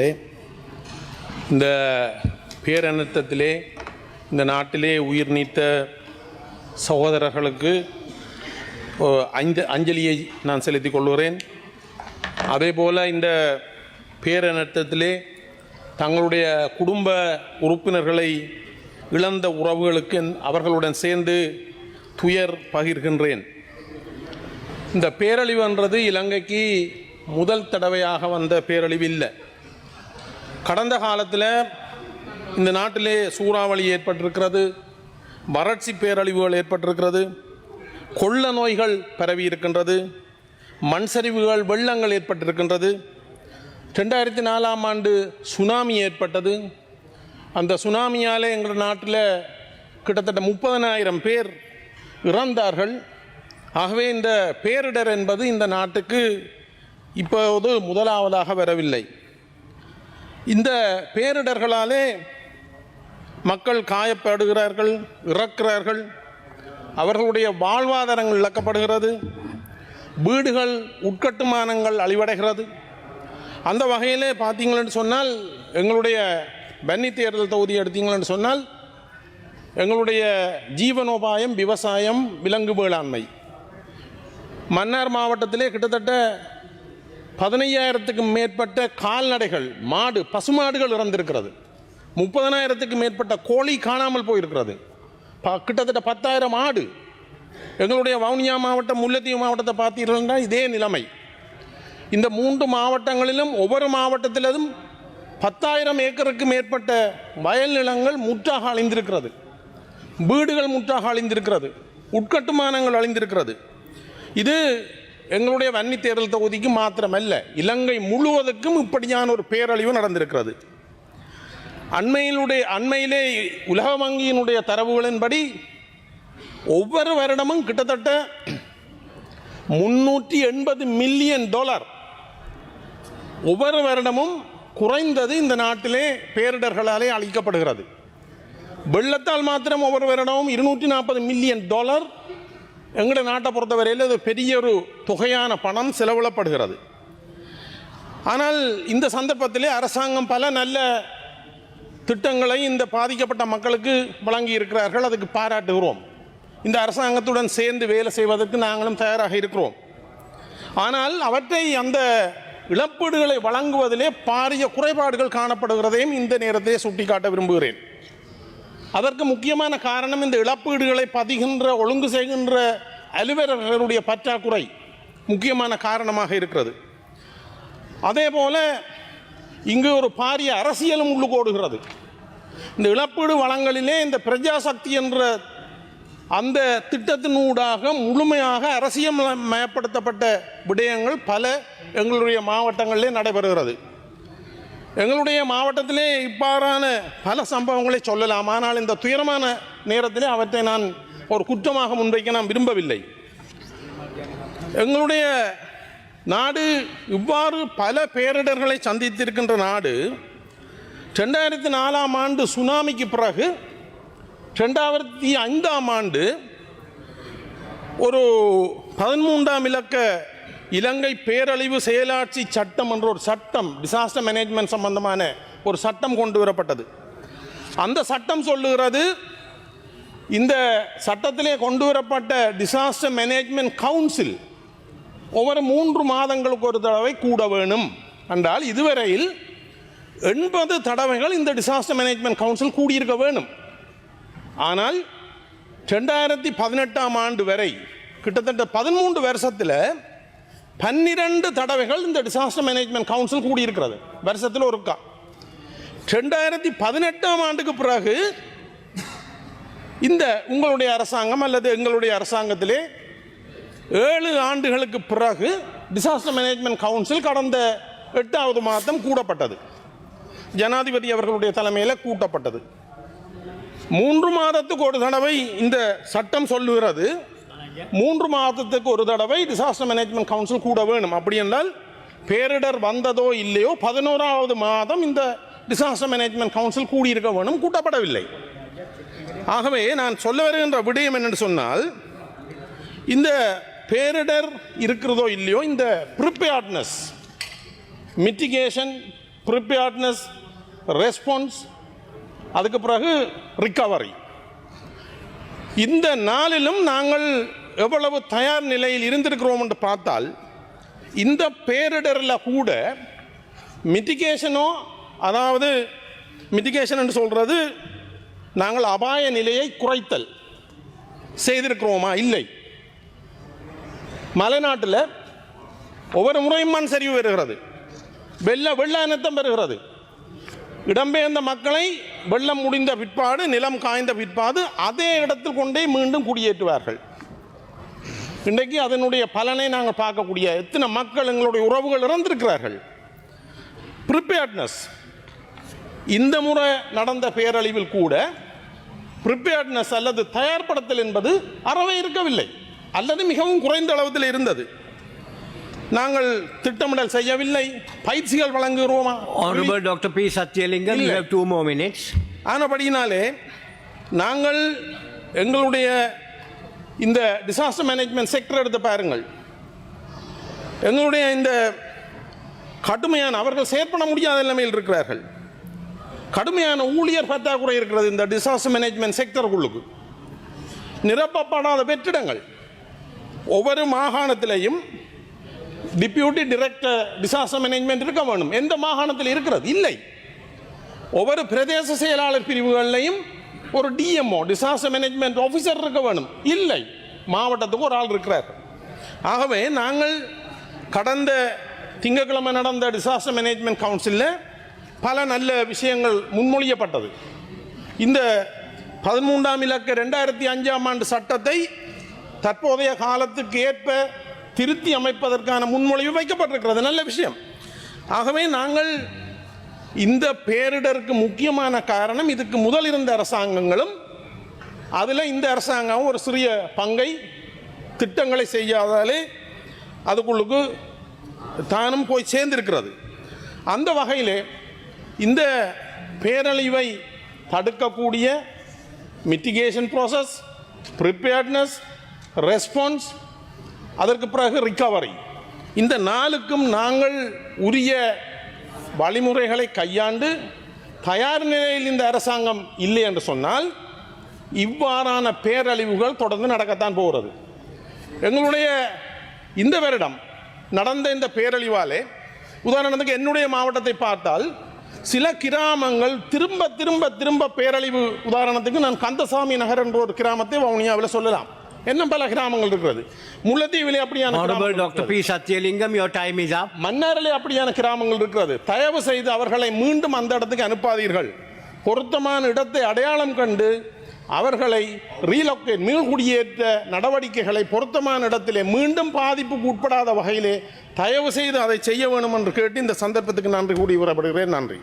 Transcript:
இந்த பேரனர்த்தத்திலே இந்த நாட்டிலே உயிர் நீத்த சகோதரர்களுக்கு அஞ்சலியை நான் செலுத்திக் கொள்கிறேன். அதேபோல் இந்த பேரனர்த்தத்திலே தங்களுடைய குடும்ப உறுப்பினர்களை இழந்த உறவுகளுக்கு அவர்களுடன் சேர்ந்து துயர் பகிர்கின்றேன். இந்த பேரழிவு என்றது இலங்கைக்கு முதல் தடவையாக வந்த பேரழிவு இல்லை. கடந்த காலத்தில் இந்த நாட்டிலே சூறாவளி ஏற்பட்டிருக்கிறது, வறட்சி பேரழிவுகள் ஏற்பட்டிருக்கிறது, கொள்ள நோய்கள் பரவி இருக்கின்றது, மண் சரிவுகள் வெள்ளங்கள் ஏற்பட்டிருக்கின்றது. 2004ஆம் ஆண்டு சுனாமி ஏற்பட்டது. அந்த சுனாமியால் எங்கள் நாட்டில் கிட்டத்தட்ட 30,000 பேர் இறந்தார்கள். ஆகவே இந்த பேரிடர் என்பது இந்த நாட்டுக்கு இப்போது முதலாவதாக வரவில்லை. இந்த பேரிடர்களாலே மக்கள் காயப்படுகிறார்கள், இறக்கிறார்கள், அவர்களுடைய வாழ்வாதாரங்கள் இழக்கப்படுகிறது, வீடுகள் உட்கட்டுமானங்கள் அழிவடைகிறது. அந்த வகையிலே பார்த்தீங்களென்று சொன்னால் எங்களுடைய பன்னி தேர்தல் தொகுதி எடுத்தீங்களென்று சொன்னால் எங்களுடைய ஜீவனோபாயம் விவசாயம், விலங்கு வேளாண்மை. மன்னார் மாவட்டத்திலே கிட்டத்தட்ட 15,000க்கும் மேற்பட்ட கால்நடைகள், மாடு, பசுமாடுகள் இறந்திருக்கிறது. 30,000க்கும் மேற்பட்ட கோழி காணாமல் போயிருக்கிறது. கிட்டத்தட்ட 10,000 ஆடு. எங்களுடைய வவுனியா மாவட்டம், முல்லைத்தீவு மாவட்டத்தை பார்த்தீர்கள்னா இதே நிலைமை. இந்த 3 மாவட்டங்களிலும் ஒவ்வொரு மாவட்டத்திலும் 10,000 ஏக்கருக்கு மேற்பட்ட வயல் நிலங்கள் முற்றாக அழிந்திருக்கிறது, வீடுகள் முற்றாக அழிந்திருக்கிறது, உட்கட்டுமானங்கள் அழிந்திருக்கிறது. இது எங்களுடைய வன்னி தேர்தல் தொகுதிக்கு மாத்திரமல்ல, இலங்கை முழுவதற்கும் இப்படியான ஒரு பேரழிவு நடந்திருக்கிறது. அண்மையிலே உலக வங்கியினுடைய தரவுகளின்படி ஒவ்வொரு வருடமும் கிட்டத்தட்ட $380 மில்லியன் ஒவ்வொரு வருடமும் குறைந்தது இந்த நாட்டிலே பேரிடர்களாலே அளிக்கப்படுகிறது. வெள்ளத்தால் மாத்திரம் ஒவ்வொரு வருடமும் $240 மில்லியன் எங்களுடைய நாட்டை பொறுத்தவரையில் அது பெரிய ஒரு தொகையான பணம் செலவிடப்படுகிறது. ஆனால் இந்த சந்தர்ப்பத்திலே அரசாங்கம் பல நல்ல திட்டங்களை இந்த பாதிக்கப்பட்ட மக்களுக்கு வழங்கி இருக்கிறார்கள். அதுக்கு பாராட்டுகிறோம். இந்த அரசாங்கத்துடன் சேர்ந்து வேலை செய்வதற்கு நாங்களும் தயாராக இருக்கிறோம். ஆனால் அவற்றை அந்த இழப்பீடுகளை வழங்குவதிலே பாரிய குறைபாடுகள் காணப்படுகிறதையும் இந்த நேரத்திலே சுட்டிக்காட்ட விரும்புகிறேன். அதற்கு முக்கியமான காரணம் இந்த இழப்பீடுகளை பதிகின்ற, ஒழுங்கு செய்கின்ற அலுவலர்களுடைய பற்றாக்குறை முக்கியமான காரணமாக இருக்கிறது. அதே போல இங்கு ஒரு பாரிய அரசியலும் உள்ளுகோடுகிறது. இந்த இழப்பீடு வழங்கலிலே இந்த பிரஜாசக்தி என்ற அந்த திட்டத்தினூடாக முழுமையாக அரசியல்மயப்படுத்தப்பட்ட விடயங்கள் பல எங்களுடைய மாவட்டங்களிலே நடைபெறுகிறது. எங்களுடைய மாவட்டத்திலே இவ்வாறான பல சம்பவங்களை சொல்லலாம். ஆனால் இந்த துயரமான நேரத்திலே அவற்றை நான் ஒரு குற்றமாக முன்வைக்க நான் விரும்பவில்லை. எங்களுடைய நாடு இவ்வாறு பல பேரிடர்களை சந்தித்திருக்கின்ற நாடு. 2004ஆம் ஆண்டு சுனாமிக்கு பிறகு 2005ஆம் ஆண்டு ஒரு 13ஆம் இலக்க இலங்கை பேரழிவு செயலாட்சி சட்டம் என்ற ஒரு சட்டம், டிசாஸ்டர் மேனேஜ்மெண்ட் சம்பந்தமான ஒரு சட்டம் கொண்டு வரப்பட்டது. அந்த சட்டம் சொல்லுகிறது, இந்த சட்டத்திலே கொண்டு வரப்பட்ட டிசாஸ்டர் மேனேஜ்மெண்ட் கவுன்சில் ஒவ்வொரு 3 மாதங்களுக்கு ஒரு தடவை கூட வேணும் என்றால் இதுவரையில் 80 தடவைகள் இந்த டிசாஸ்டர் மேனேஜ்மெண்ட் கவுன்சில் கூடியிருக்க வேணும். ஆனால் 2018ஆம் ஆண்டு வரை கிட்டத்தட்ட 13 வருஷத்தில் 12 தடவைகள் இந்த டிசாஸ்டர் மேனேஜ்மெண்ட் கவுன்சில் கூடியிருக்கிறது, வருஷத்தில் ஒருக்கா. 2018ஆம் ஆண்டுக்கு பிறகு இந்த உங்களுடைய அரசாங்கம் அல்லது எங்களுடைய அரசாங்கத்திலே 7 ஆண்டுகளுக்கு பிறகு டிசாஸ்டர் மேனேஜ்மெண்ட் கவுன்சில் கடந்த 8வது மாதம் கூடப்பட்டது. ஜனாதிபதி அவர்களுடைய தலைமையில் கூட்டப்பட்டது. 3 மாதத்துக்கு ஒரு தடவை இந்த சட்டம் சொல்லுகிறது, 3 மாதத்துக்கு ஒரு தடவை டிசாஸ்டர் மேனேஜ்மெண்ட் கவுன்சில் கூட வேணும். அப்படி என்றால் பேரிடர் வந்ததோ இல்லையோ 11வது மாதம் இந்த டிசாஸ்டர் மேனேஜ்மெண்ட் கவுன்சில் கூடியிருக்க வேணும், கூட்டப்படவில்லை. ஆகவே நான் சொல்ல வருகின்ற விடயம் என்னென்னு சொன்னால், இந்த பேரிடர் இருக்கிறதோ இல்லையோ, இந்த ப்ரிப்பேர்ட்னஸ், மிட்டிகேஷன், ப்ரிப்பேர்ட்னஸ், ரெஸ்பான்ஸ், அதுக்கு பிறகு ரிகவரி. இந்த நாளிலும் நாங்கள் எவ்வளவு தயார் நிலையில் இருந்திருக்கிறோம் என்று பார்த்தால், இந்த பேரிடரில் கூட மிட்டிகேஷனோ, அதாவது மிட்டிகேஷன் என்று சொல்கிறது நாங்கள் அபாய நிலையை குறைத்தல் செய்திருக்கிறோமா? இல்லை. மலைநாட்டில் ஒவ்வொரு முறையும் மண் சரிவு வருகிறது, வெள்ள அனர்த்தம் வருகிறது. இடம்பெயர்ந்த மக்களை வெள்ளம் முடிந்த பிற்பாடு, நிலம் காய்ந்த பிற்பாடு அதே இடத்தில் கொண்டே மீண்டும் குடியேற்றுவார்கள். இன்றைக்கு அதனுடைய பலனை நாங்கள் பார்க்கக்கூடிய எத்தனை மக்கள், எங்களுடைய உறவுகள் இறந்திருக்கிறார்கள். ப்ரிப்பேர்ட்னஸ், இந்த முறை நடந்த பேரழிவில் கூட ப்ரிப்பேர்ட்னஸ் அல்லது தயார்படுத்தல் என்பது அறவே இருக்கவில்லை, அல்லது மிகவும் குறைந்த அளவில் இருந்தது. நாங்கள் திட்டமிடல் செய்யவில்லை, பயிற்சிகள் வழங்குகிறோமா? Honorable Dr. P. Satyalingam, you have 2 more minutes. ஆனபடியினாலே நாங்கள் எங்களுடைய இந்த டிசாஸ்டர் மேனேஜ்மெண்ட் செக்டர் எடுத்து பாருங்கள். எங்களுடைய இந்த கடுமையான, அவர்கள் செயற்பட முடியாத நிலைமையில் இருக்கிறார்கள். கடுமையான ஊழியர் பற்றாக்குறை இருக்கிறது இந்த டிசாஸ்டர் மேனேஜ்மெண்ட் செக்டருக்குள்ளுக்கு. நிரப்பப்படாத வெற்றிடங்கள். ஒவ்வொரு மாகாணத்திலையும் டிப்யூட்டி டைரக்டர் டிசாஸ்டர் மேனேஜ்மெண்ட் இருக்க வேண்டும். எந்த மாகாணத்தில் இருக்கிறது? இல்லை. ஒவ்வொரு பிரதேச செயலாளர் பிரிவுகளிலையும் ஒரு டிஎம்ஓ, டிசாஸ்டர் மேனேஜ்மெண்ட் ஆஃபீஸர் இருக்க வேண்டும். இல்லை. மாவட்டத்துக்கு ஒரு ஆள் இருக்கிறார். ஆகவே நாங்கள் கடந்த திங்கட்கிழமை நடந்த டிசாஸ்டர் மேனேஜ்மெண்ட் கவுன்சிலில் பல நல்ல விஷயங்கள் முன்மொழியப்பட்டது. இந்த 13ஆம் இலக்க 2005ஆம் ஆண்டு சட்டத்தை தற்போதைய காலத்துக்கு ஏற்ப திருத்தி அமைப்பதற்கான முன்மொழிவு வைக்கப்பட்டிருக்கிறது. நல்ல விஷயம். ஆகவே நாங்கள் இந்த பேரிடருக்கு முக்கியமான காரணம், இதுக்கு முதல் இருந்த அரசாங்கங்களும் அதில் இந்த அரசாங்கம் ஒரு சிறிய பங்கை, திட்டங்களை செய்யாதாலே அதுக்குள்ளுக்கு தானும் போய் சேர்ந்திருக்கிறது. அந்த வகையிலே இந்த பேரழிவை தடுக்கக்கூடிய மிட்டிகேஷன் ப்ராசஸ், ப்ரிப்பேர்ட்னஸ், ரெஸ்பான்ஸ், அதற்கு பிறகு ரிகவரி, இந்த நாளுக்கும் நாங்கள் உரிய வழிமுறைகளை கையாண்டு தயார் நிலையில் இந்த அரசாங்கம் இல்லை என்று சொன்னால் இவ்வாறான பேரழிவுகள் தொடர்ந்து நடக்கத்தான் போகிறது. எங்களுடைய இந்த வருடம் நடந்த இந்த பேரழிவாலே, உதாரணத்துக்கு என்னுடைய மாவட்டத்தை பார்த்தால் சில கிராமங்கள் திரும்ப திரும்ப திரும்ப பேரழிவு, உதாரணத்துக்கு நான் கந்தசாமி நகர் என்ற ஒரு கிராமத்தை வவுனியாவில் சொல்லலாம். இன்னும் பல கிராமங்கள் இருக்கிறது. முல்லைத்தீவிலே அப்படியான Dr. P. Satyalingam, your time is up. மன்னாரிலே அப்படியான கிராமங்கள் இருக்கிறது. தயவு செய்து அவர்களை மீண்டும் அந்த இடத்துக்கு அனுப்பாதீர்கள். பொருத்தமான இடத்தை அடையாளம் கண்டு அவர்களை ரீலோகேட், மீள்குடியேற்ற நடவடிக்கைகளை பொருத்தமான இடத்திலே மீண்டும் பாதிப்புக்கு உட்படாத வகையிலே தயவு செய்து அதை செய்ய வேண்டும் என்று கேட்டு இந்த சந்தர்ப்பத்துக்கு நன்றி கூறி விடப்படுகிறேன். நன்றி.